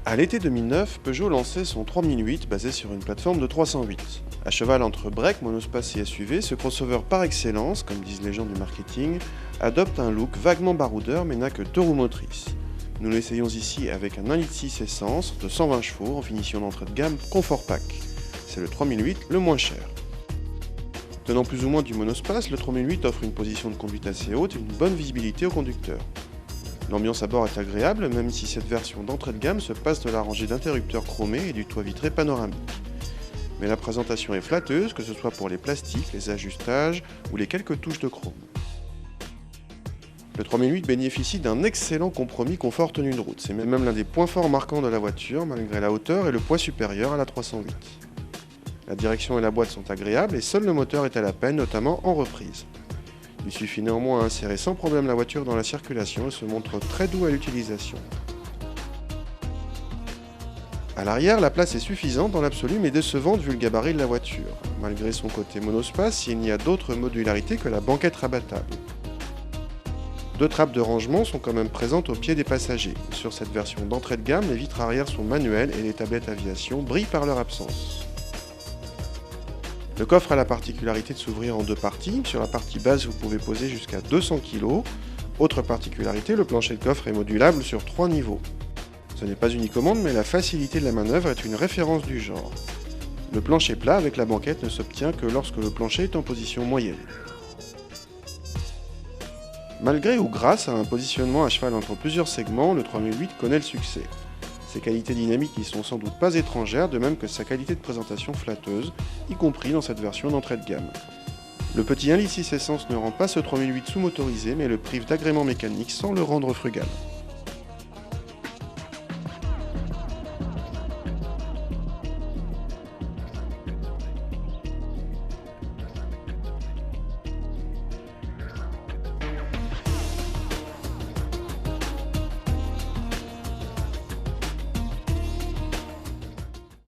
À l'été 2009, Peugeot lançait son 3008 basé sur une plateforme de 308. À cheval entre break, monospace et SUV, ce crossover par excellence, comme disent les gens du marketing, adopte un look vaguement baroudeur mais n'a que 2 roues motrices. Nous l'essayons ici avec un 1,6 litre essence de 120 chevaux en finition d'entrée de gamme Comfort Pack. C'est le 3008 le moins cher. Tenant plus ou moins du monospace, le 3008 offre une position de conduite assez haute et une bonne visibilité au conducteur. L'ambiance à bord est agréable, même si cette version d'entrée de gamme se passe de la rangée d'interrupteurs chromés et du toit vitré panoramique. Mais la présentation est flatteuse, que ce soit pour les plastiques, les ajustages ou les quelques touches de chrome. Le 3008 bénéficie d'un excellent compromis confort-tenue de route. C'est même l'un des points forts marquants de la voiture, malgré la hauteur et le poids supérieur à la 308. La direction et la boîte sont agréables et seul le moteur est à la peine, notamment en reprise. Il suffit néanmoins d'insérer sans problème la voiture dans la circulation et se montre très doux à l'utilisation. À l'arrière, la place est suffisante dans l'absolu mais décevante vu le gabarit de la voiture, malgré son côté monospace, il n'y a d'autre modularité que la banquette rabattable. 2 trappes de rangement sont quand même présentes au pied des passagers. Sur cette version d'entrée de gamme, les vitres arrière sont manuelles et les tablettes aviation brillent par leur absence. Le coffre a la particularité de s'ouvrir en 2 parties. Sur la partie basse, vous pouvez poser jusqu'à 200 kg. Autre particularité, le plancher de coffre est modulable sur 3 niveaux. Ce n'est pas unicommande, mais la facilité de la manœuvre est une référence du genre. Le plancher plat avec la banquette ne s'obtient que lorsque le plancher est en position moyenne. Malgré ou grâce à un positionnement à cheval entre plusieurs segments, le 3008 connaît le succès. Ses qualités dynamiques n'y sont sans doute pas étrangères, de même que sa qualité de présentation flatteuse, y compris dans cette version d'entrée de gamme. Le petit 1,6 litre essence ne rend pas ce 3008 sous-motorisé, mais le prive d'agrément mécanique sans le rendre frugal.